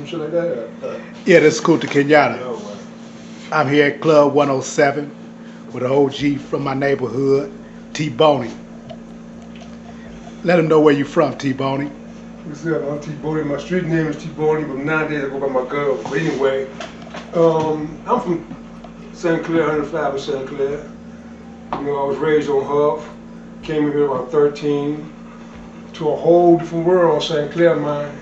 some shit like that? Yeah, this is Kunta Kenyatta. I'm here at Club 107 with an OG from my neighborhood, T Boney. Let them know where you from, T Boney. What's up? I'm T Boney. My street name is T Boney, but nowadays I go by my girl. But anyway, I'm from St. Clair, 105 in St. Clair. You know, I was raised on Huff. Came here about 13 to a whole different world on St. Clair, man.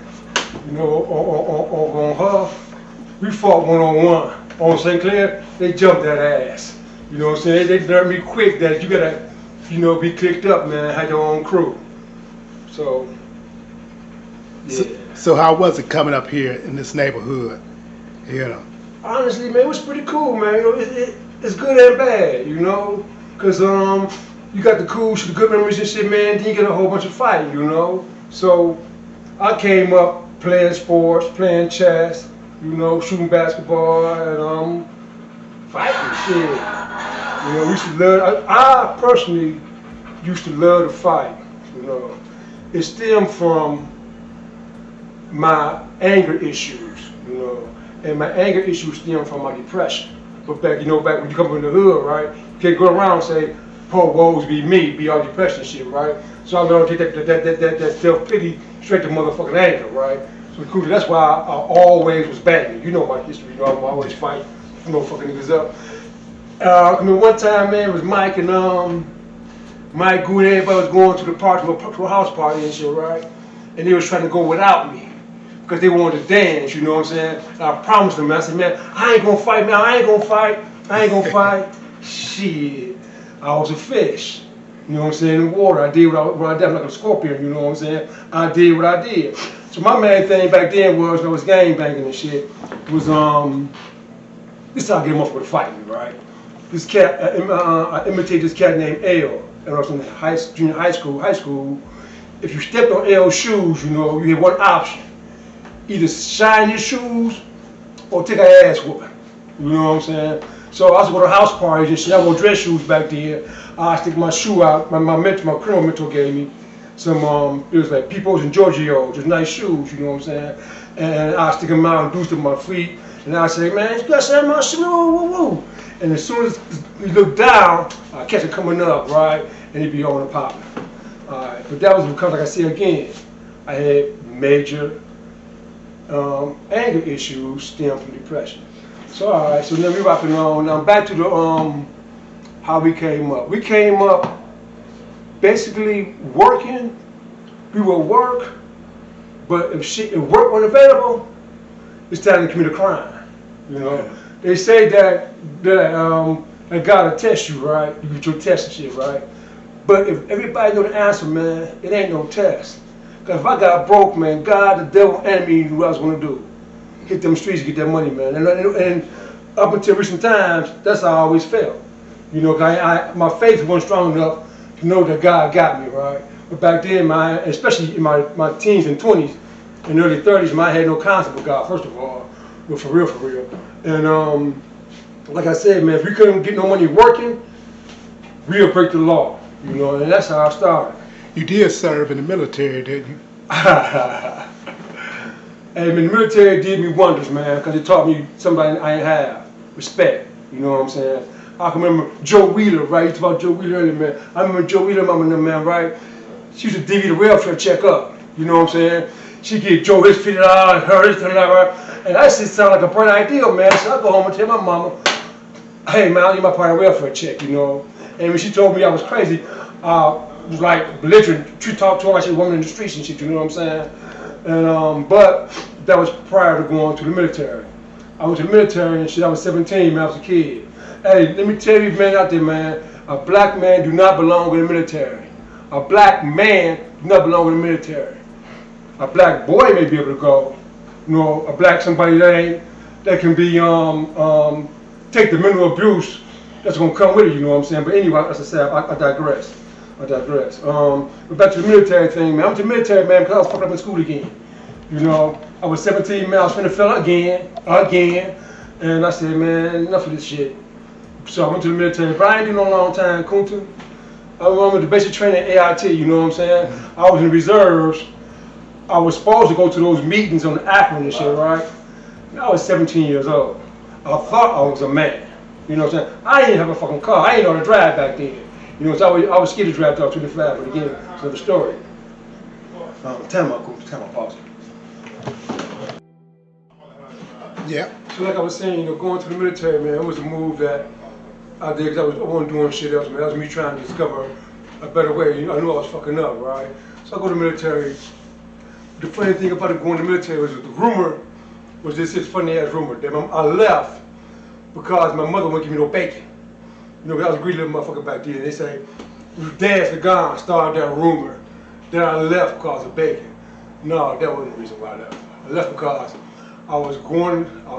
You know, on Huff, we fought one-on-one. On St. Clair, they jumped that ass. You know what I'm saying? They learned me quick that you gotta, you know, be clicked up, man, have your own crew. So, yeah. So how was it coming up here in this neighborhood? You know? Honestly, man, it was pretty cool, man. You know, it's good and bad, you know? Cause you got the cool, the good memories and shit, man, then you get a whole bunch of fighting, you know? So, I came up playing sports, playing chess, you know, shooting basketball, and fighting shit. You know, we used to love, I personally used to love to fight, you know. It stemmed from my anger issues, you know, and my anger issues stem from my depression. But back, you know, back when you come from the hood, right, you can't go around and say, "Poor woes be me," be all depression shit, right? So I learned to take that self-pity straight to motherfucking anger, right? So cool, that's why I always was banging. You know my history, you know, I'm always fighting, you know, fucking niggas up. I mean, one time, man, it was Mike and Mike Goo and everybody was going to the party, to a house party and shit, right? And they was trying to go without me because they wanted to dance, you know what I'm saying? And I promised them, man, I said, man, I ain't gonna fight, man, I ain't gonna fight. Shit, I was a fish, you know what I'm saying, in water. I did what I did, I'm like a scorpion, you know what I'm saying? I did what I did. So my main thing back then was, I was gang banging and shit, was, this time I get him off with fighting, right? This cat, I imitated this cat named L. And I was in junior high school. If you stepped on L's shoes, you know, you had one option. Either shine your shoes or take an ass whooping. You know what I'm saying? So I was going to house parties and shit. I wore dress shoes back there. I stick my shoe out. My criminal mentor gave me some, it was like Peoples and Giorgio's, just nice shoes, you know what I'm saying? And I stick them out and boost them my feet. And I say, man, you got to have my shoe, woo, woo. And as soon as you look down, I catch it coming up, right? And he'd be on and popping. Alright, but that was because, like I said again, I had major anger issues stem from depression. So alright, so then we rocking on. Now back to the how we came up. We came up basically working. We would work, but if work wasn't available, it's time to commit a crime. You know, they say that God will test you, right? You get your test and shit, right? But if everybody know the answer, man, it ain't no test. Cause if I got broke, man, God, the devil, enemy knew what I was gonna do. Hit them streets, get that money, man. And up until recent times, that's how I always felt. You know, my faith wasn't strong enough to know that God got me, right? But back then, especially in my teens and 20s and early 30s, man, I had no concept of God, first of all. But for real. And like I said, man, if we couldn't get no money working, we'll break the law. You know, and that's how I started. You did serve in the military, didn't you? And the military did me wonders, man, because it taught me somebody I ain't have, respect. You know what I'm saying? I can remember Joe Wheeler, right? You talked about Joe Wheeler earlier, man. I remember Joe Wheeler, mama and them, man, right? She used to divvy the welfare check up. You know what I'm saying? She get Joe his $50, her his $20, and that shit sound like a bright idea, man. So I go home and tell my mama, hey, man, I need my part of welfare check, you know. And when she told me I was crazy, was like belligerent. She talked to her like she was a woman in the streets and shit, you know what I'm saying? And but that was prior to going to the military. I went to the military and shit, I was 17, man, I was a kid. Hey, let me tell you, man, out there, man, a black man do not belong in the military. A black man do not belong in the military. A black boy may be able to go. You know, a black somebody that can be take the mental abuse that's gonna come with it, you know what I'm saying? But anyway, as I said, I digress. But back to the military thing, man. I went to the military, man, because I was fucked up in school again. You know, I was 17, man, I was finna fail again, and I said, man, enough of this shit. So I went to the military, but I ain't doing no long time, Kunta. I went to basic training at AIT, you know what I'm saying? I was in the reserves I was supposed to go to those meetings on the Akron and shit, right? And I was 17 years old. I thought I was a man. You know what I'm saying? I didn't have a fucking car. I didn't know how to drive back then. You know, so I was scared to drive up 25, but again, it's another story. Time out, pause. Yeah. So like I was saying, you know, going to the military, man, it was a move that I did because I wasn't doing shit else, man. That was me trying to discover a better way. You know, I knew I was fucking up, right? So I go to the military. The funny thing about it going to the military was the rumor was this funny ass rumor that I left because my mother wouldn't give me no bacon. You know, I was a greedy little motherfucker back then. They say, your dad's the guy started that rumor that I left because of bacon. No, that wasn't the reason why I left. I left because I was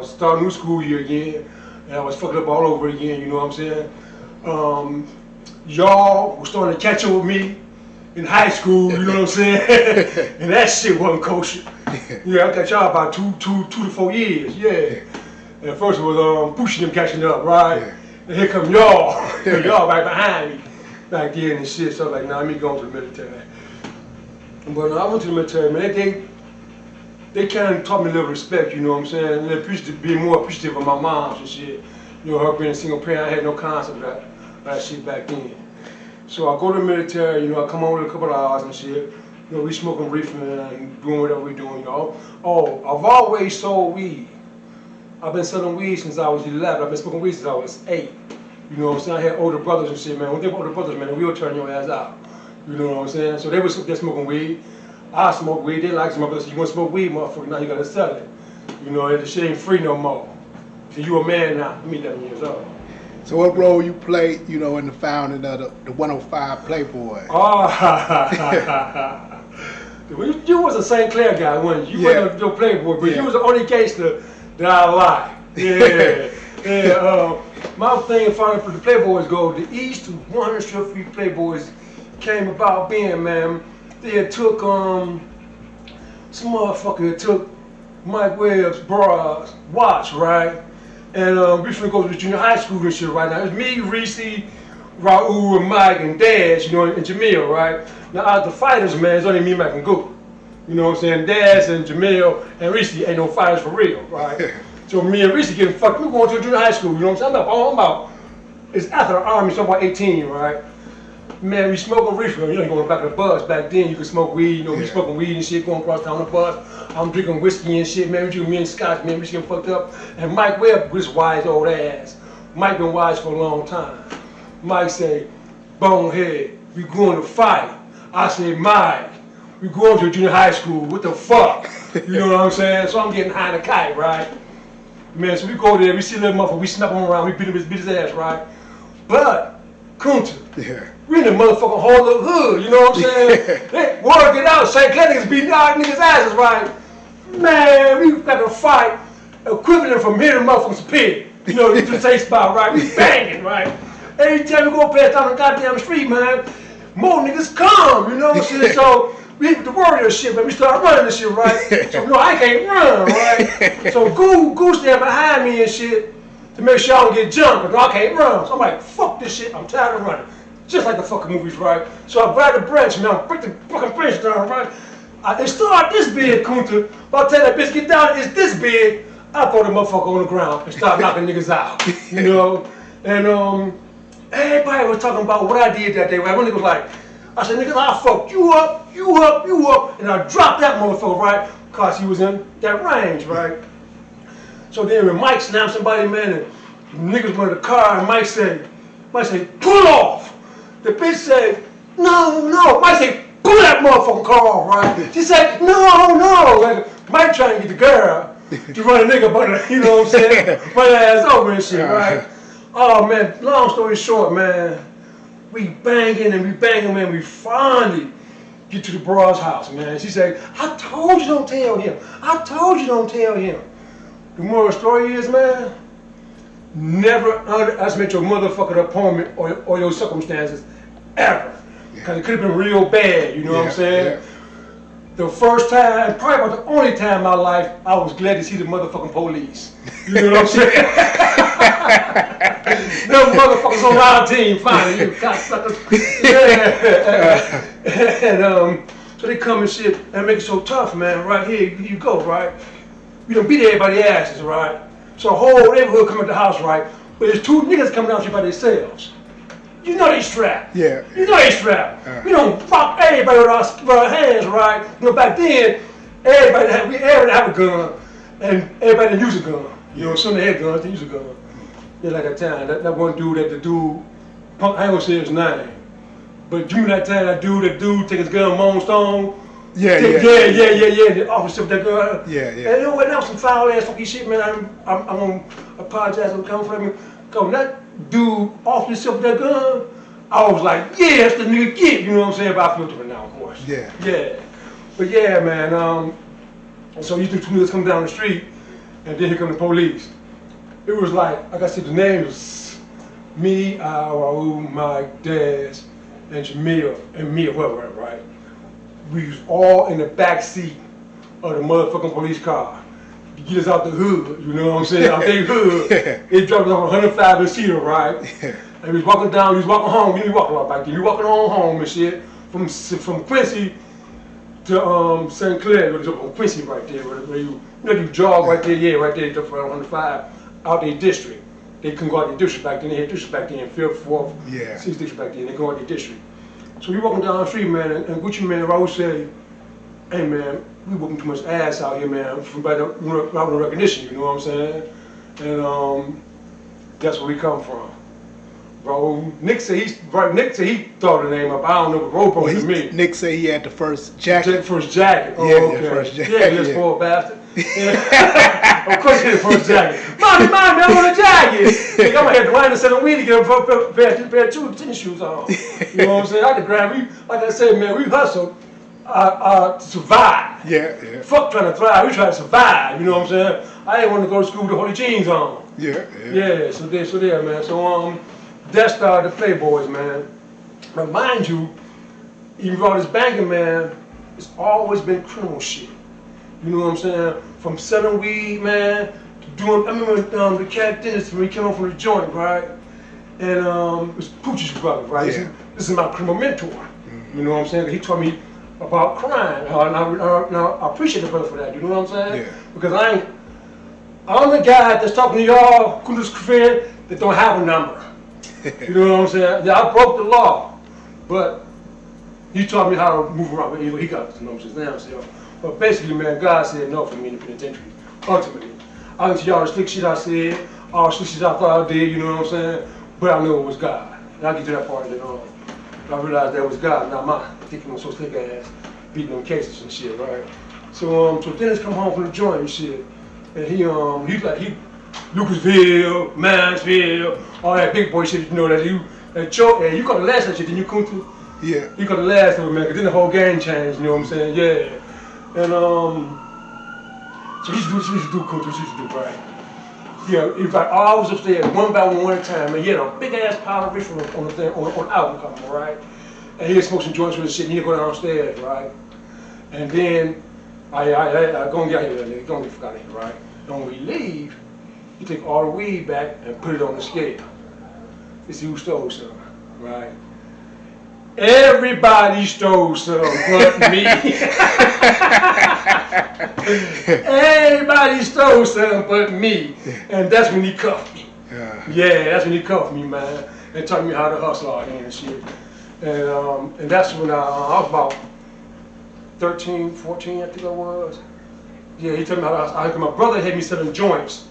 starting new school year again, and I was fucking up all over again, you know what I'm saying? Y'all were starting to catch up with me in high school, you know what I'm saying? And that shit wasn't kosher. Yeah, I got y'all about two to 4 years, yeah. And first it was pushing them catching up, right? Yeah. And here come y'all, y'all right behind me back then and shit. So I was like, nah, let me go to the military. But I went to the military, man. They kind of taught me a little respect, you know what I'm saying? And being more appreciative of my moms and shit. You know, her being a single parent, I had no concept of that shit back then. So I go to the military, you know, I come home in a couple of hours and shit. You know, we smoking reefer and doing whatever we're doing, y'all. Oh, I've always sold weed. I've been selling weed since I was 11. I've been smoking weed since I was 8. You know what I'm saying? I had older brothers and shit, man. When they were older brothers, man, we'll turn your ass out. You know what I'm saying? So they're smoking weed. I smoke weed. They like smoking. So you want to smoke weed, motherfucker? Now you gotta sell it. You know, the shit ain't free no more. So you a man now. I'm 11 years old. So what role you played, you know, in the founding of the 105 Playboy? Oh, you was a St. Clair guy, wasn't you? You wasn't no Playboy, but you was the only gangster that I liked. Yeah. Yeah. My thing founding for the Playboys go, the East 100 Street Playboys came about being, man, they took some motherfucker took Mike Webb's bras watch, right? And we finna go to the junior high school and shit right now. It's me, Reese, Raul, and Mike, and Daz, you know, and Jamil, right? Now out of the fighters, man, it's only me, Mike, and Goop. You know what I'm saying? Daz and Jamil and Reese ain't no fighters for real, right? So me and Reese getting fucked. We going to a junior high school, you know what I'm saying? I'm about, it's after the army, so I'm about 18, right? Man, we smoking reefer. You know, you go in the back of the bus. Back then, you could smoke weed. You know, we smoking weed and shit, going across town on the bus. I'm drinking whiskey and shit, man. We drinking me and Scotch, man. We getting fucked up. And Mike Webb was wise old ass. Mike been wise for a long time. Mike say, bonehead, we going to fight. I say, Mike, we going to junior high school. What the fuck? You know what I'm saying? So I'm getting high in a kite, right? Man, so we go there. We see a little motherfucker. We snap him around. We beat his ass, right? But Kunta. Yeah. We in the motherfucking whole little hood, you know what I'm saying? They word get out, St. Clair niggas beating our niggas' asses, right? Man, we got to fight equivalent from here to motherfucking pig. You know, the same spot, right? We banging, right? Every time we go past down the goddamn street, man, more niggas come, you know what I'm saying? So we hit the warrior shit, man. We start running this shit, right? So no, I can't run, right? So Goose stand behind me and shit to make sure I don't get jumped, because I can't run. So I'm like, fuck this shit, I'm tired of running. Just like the fucking movies, right? So I grab the branch, man, I break the fucking branch down, right? It started this big, Kunta. But I tell that bitch, get down, it's this big. I throw the motherfucker on the ground and start knocking niggas out, you know? And everybody was talking about what I did that day, right? One nigga was like, I said, niggas, I fucked you up, and I dropped that motherfucker, right? Because he was in that range, right? So then when Mike snapped somebody, man, and niggas went in the car, and Mike said, pull off. The bitch said, no. Mike said, pull that motherfucking car off, right? She said, no. Like, Mike trying to get the girl to run a nigga, but you know what I'm saying? Run her ass over and shit, right? Oh, man, long story short, man, we banging, man. We finally get to the broad's house, man. She said, I told you don't tell him. The moral story is, man, never underestimate your motherfucking opponent or your circumstances ever. Because it could have been real bad, you know what I'm saying? Yeah. The first time, probably about the only time in my life, I was glad to see the motherfucking police. You know what I'm saying? Them motherfuckers on our team, finally, you cocksuckers. Yeah. And So they come and shit and make it so tough, man. Right here, you go, right? We done beat everybody's asses, right? So the whole neighborhood come at the house, right? But there's two niggas coming down here by themselves. You know they strapped. Yeah. You know they strapped. We don't fuck everybody with our hands, right? You know, back then, everybody have a gun, and everybody didn't use a gun. You know, some of them had guns, they use a gun. Yeah, like that time, that one dude, I ain't gonna say his name, but you remember that time, that dude take his gun, Moan Stone? Yeah. The officer with that gun. Yeah. And you know what, that was some foul ass fucking shit, man. I'm gonna apologize for coming from me. Cause that dude officer with that gun, I was like, yeah, that's the nigga get, you know what I'm saying? But I feel different now, of course. Yeah. But yeah, man, so you two niggas come down the street, and then here come the police. It was like I said, the names was me, Raul, Mike, Daz, and Jamil, and Mia, whoever, right? We was all in the back seat of the motherfucking police car. To get us out the hood, you know what I'm saying? Out their hood. It dropped us off 105 and Cedar, right? And we was walking down, we was walking home, we didn't walk a lot back then. We walking on home and shit, from Quincy to St. Clair, on Quincy right there, where you jog right there, right there, just around 105, out their district. They couldn't go out their district back then, they had district back then, 5th, 4th, 6th district back then, they go out their district. So we walking down the street, man, and Gucci man, Raul said, hey man, we whooping too much ass out here, man, from by the recognition, you know what I'm saying? And that's where we come from. Bro, Nick said he thought the name up. I don't know, but Robo to me. Nick said he had the first jacket. First jacket. Oh, yeah, okay. The first jacket. Yeah, this poor bastard. Of course he had the first jacket. Mommy, I want a jacket. I'm gonna have to wind and sell a weed to get a pair of two tennis shoes on. You know what I'm saying? I had to grab. Like I said, man, we hustled to survive. Yeah. Fuck trying to thrive. We trying to survive. You know what I'm saying? I didn't want to go to school with the holy jeans on. Yeah. So there, man. So that started the Playboys, man. But mind you, even all this banking, man, it's always been criminal shit. You know what I'm saying? From selling weed, man, to doing. I remember the cat dentist when he came home from the joint, right? And it was Poochie's brother, right? Yeah. This is my criminal mentor. You know what I'm saying? He taught me about crime, and I appreciate the brother for that. You know what I'm saying? Yeah. Because I'm the guy that's talking to y'all, Kunta's friend, that don't have a number. You know what I'm saying? Yeah, I broke the law, but he taught me how to move around. He got the numbers now, so. But basically, man, God said no for me in the penitentiary. Ultimately, I didn't see all the slick shit I said, all the slick shit I thought I did. You know what I'm saying? But I knew it was God. And I'll get to that part later on. I realized that was God, not mine. Thinking on so slick ass, beating them cases and shit, right? So Dennis come home from the joint and shit, and he Lucasville, Mansville, all that big boy shit, you know, you got the last of that shit, then you come to. Yeah. You got the last of it, man, because then the whole game changed, you know what I'm saying? Yeah. And so he used to do Kunta, he used to do, right? Yeah, in fact, I was upstairs one by one at a time, and he had a big ass pile of ritual on the album cover, right? And he had smoked some joints with his shit, and he'd go downstairs, right? And then I go and get here, nigga, don't get fuck out of here, right? And when we leave, you take all the weed back and put it on the scale. To see who stole some, right? Everybody stole some but me. Everybody stole some but me. And that's when he cuffed me. Yeah, that's when he cuffed me, man. And taught me how to hustle out here and shit. And that's when I was about 13, 14, I think I was. Yeah, he taught me how to hustle. My brother had me selling joints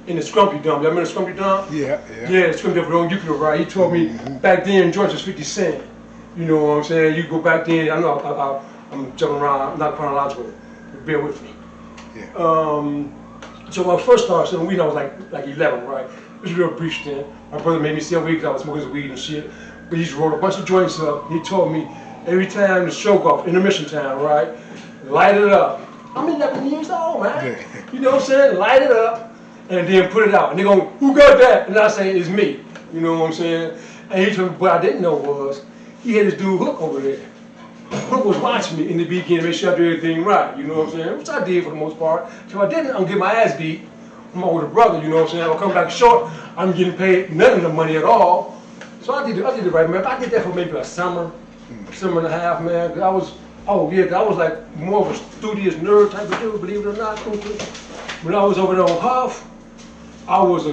in the Scrumpy Dump. Y'all remember the Scrumpy Dump? Yeah. Yeah, the Scrumpy Dump on Euclid, right? He told me back then joints was 50 cents. You know what I'm saying? You go back then, I know I'm jumping around, I'm not chronological, but bear with me. Yeah. So when I first started selling weed, I was like 11, right? It was a real brief stint. My brother made me sell weed because I was smoking his weed and shit. But he just rolled a bunch of joints up. He told me every time the show go off, intermission time, right? Light it up. I'm 11 years old, man. You know what I'm saying? Light it up and then put it out. And they go, who got that? And I say, it's me. You know what I'm saying? And he told me, what I didn't know was, he had this dude Hook over there. Hook was watching me in the beginning, make sure I do everything right, you know what I'm saying? Which I did for the most part. So I didn't, I'm getting my ass beat. I'm my older brother, you know what I'm saying? I'll come back short, I'm getting paid none of the money at all. So I did it right, man. I did that for maybe a summer and a half, man. I Oh yeah, 'cause I was like more of a studious nerd type of dude, believe it or not. Kunta. When I was over there on Huff, I was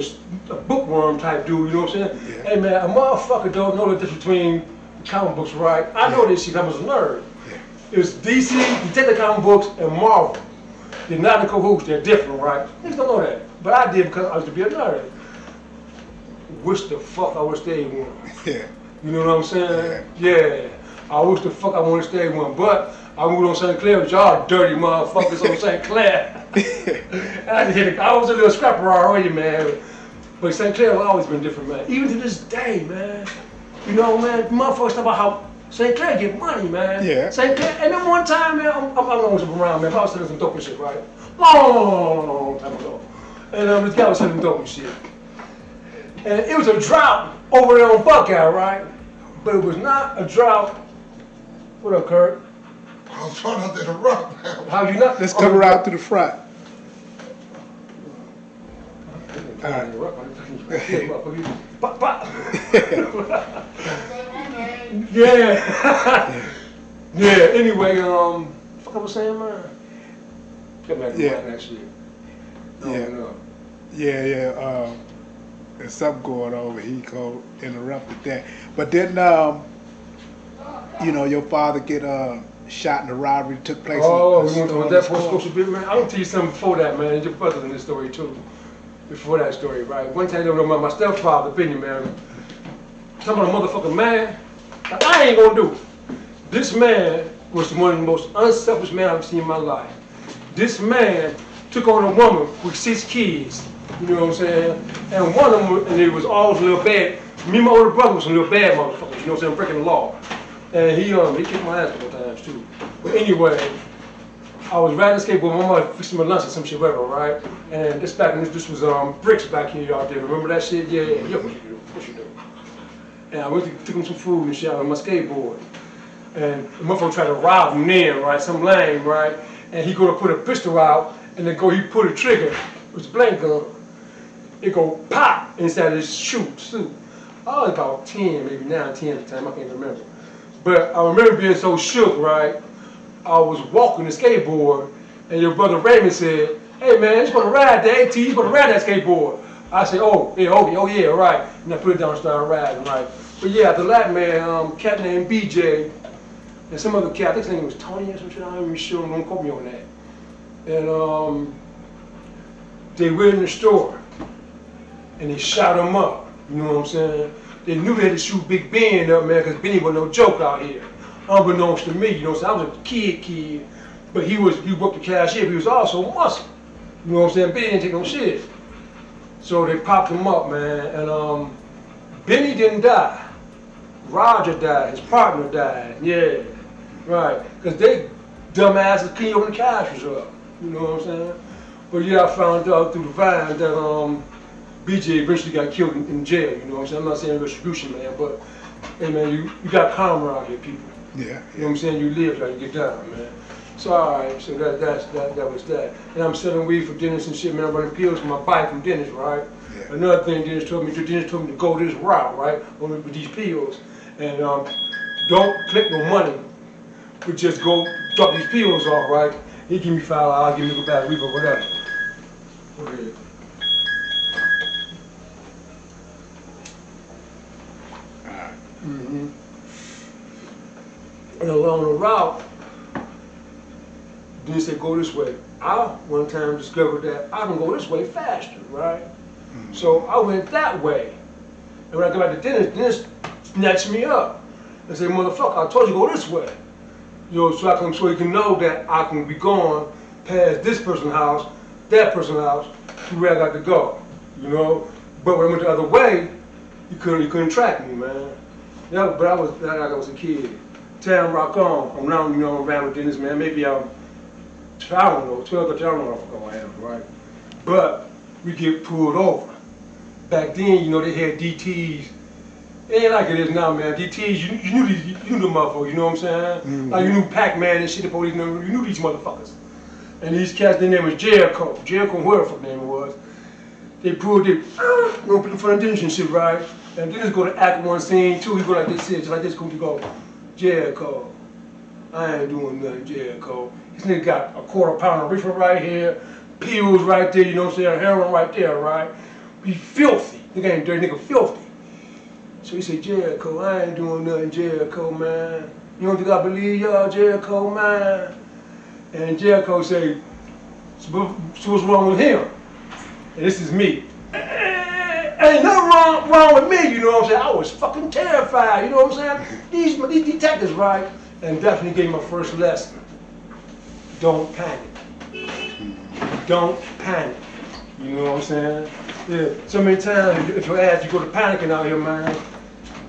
a bookworm type dude, you know what I'm saying? Yeah. Hey man, a motherfucker don't know the difference between comic books, right? I know this shit, I was a nerd. Yeah. It's DC, Detective Comic Books, and Marvel. They're not in cahoots, they're different, right? Niggas don't know that. But I did because I used to be a nerd. Wish the fuck I would stay one. Yeah. You know what I'm saying? Yeah. I wish the fuck I would have stayed one. But I moved on St. Clair with y'all dirty motherfuckers on St. Clair. I was a little scrapper already, man. But St. Clair has always been different, man. Even to this day, man. You know, man, motherfuckers talk about how St. Clair get money, man. Yeah. St. Clair, and then one time, man, I'm always around, man. I was selling some dope and shit, right? Long time ago. And this guy was selling dope and shit. And it was a drought over there on Buckeye, right? But it was not a drought. What up, Kurt? I was trying not to interrupt, man. How you not? Let's come around to the front. All right. Yeah. Yeah. Anyway, fuck I was saying, man. Get back to Yeah. that shit. Yeah. No. Yeah. There's something going on, but he interrupted that. But then, you know, your father get shot in the robbery that took place. Oh, in we went on that supposed to be, man. I'm gonna tell you something before that, man. Your brother's in this story too. Before that story, right? One time, my stepfather opinion, man. Talking about a motherfucking man. Like, I ain't gonna do it. This man was one of the most unselfish men I've seen in my life. This man took on a woman with 6 kids. You know what I'm saying? And one of them, and it was always a little bad. Me and my older brother was some little bad motherfuckers. You know what I'm saying? Breaking the law. And he kicked my ass a couple times too. But anyway, I was riding a skateboard, my mother fixing my lunch or some shit, whatever, right? And this was bricks back here, y'all did. Remember that shit? Yeah, what you do? And I went to took him some food and shit on my skateboard. And the motherfucker tried to rob him then, right? Some lame, right? And he go to put a pistol out, and then he pull the trigger. It was a blank gun. It go pop inside his suit. I was about 10, maybe 9, 10 at the time, I can't remember. But I remember being so shook, right? I was walking the skateboard, and your brother Raymond said, "Hey man, you supposed to ride the AT, you supposed to ride that skateboard." I said, "Oh yeah, right." And I put it down and started riding, right? But yeah, after that, man, cat named BJ, and some other cat, I think his name was Tony or some shit, I'm not even sure, don't quote me on that. And they were in the store, and they shot him up, you know what I'm saying? They knew they had to shoot Big Ben up, man, because Benny was no joke out here. Unbeknownst to me, you know what I'm saying? I was a kid, but he worked the cashier, but he was also muscle. You know what I'm saying? Benny didn't take no shit. So they popped him up, man, and Benny didn't die. Roger died, his partner died, yeah, right. Because they dumbasses couldn't open the cash was up, you know what I'm saying? But yeah, I found out through the vine that BJ eventually got killed in jail, you know what I'm saying? I'm not saying retribution, man, but hey man, you got karma out here, people. Yeah. You know what I'm saying? You live like you get down, man. So alright, so that was that. And I'm selling weed for Dennis and shit, man. I'm running pills for my bike from Dennis, right? Yeah. Another thing Dennis told me to go this route, right? With these pills. And don't collect no money, but just go drop these pills off, right? He give me $5, I'll give you a bag of weed or whatever. Go ahead. Mm-hmm. And along the route, Dennis said, go this way. I one time discovered that I can go this way faster, right? Mm-hmm. So I went that way. And when I got back to Dennis snatched me up and said, motherfucker, I told you to go this way. You know, so you can know that I can be going past this person's house, that person's house, to where I got to go. You know? But when I went the other way, you couldn't track me, man. Yeah, but I was a kid. Time rock on. I'm now, you know, around with Dennis, man. Maybe I'm, I don't know, 12 or 13, I don't know what the fuck I am, right? But we get pulled over. Back then, you know, they had DTs. It ain't like it is now, man. DTs, you knew the motherfuckers, you know what I'm saying? Mm-hmm. Like you knew Pac-Man and shit, the police, you knew these motherfuckers. And these cats, their name was Jericho, whatever the fuck name it was. They pulled it, put in front of Dennis and shit, right? And Dennis go to act one scene, two, he go like this, just like this, go, Jericho. I ain't doing nothing, Jericho. This nigga got a quarter pound of reefer right here, pills right there, you know what I'm saying, heroin right there, right? He filthy. Nigga ain't dirty, nigga filthy. So he said, Jericho, I ain't doing nothing, Jericho, man. You don't think I believe y'all, Jericho, man? And Jericho said, so what's wrong with him? And this is me. Ain't nothing wrong with me, you know what I'm saying? I was fucking terrified, you know what I'm saying? These detectives, right? And definitely gave me my first lesson. Don't panic. Don't panic. You know what I'm saying? Yeah, so many times if your ass, you go to panicking out here, man.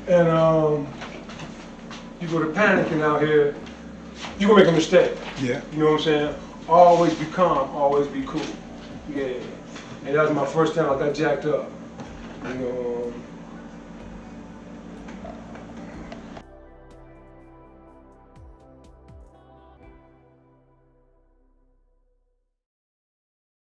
And you go to panicking out here, you gonna make a mistake. Yeah. You know what I'm saying? Always be calm, always be cool. Yeah. And that was my first time I got jacked up. You know,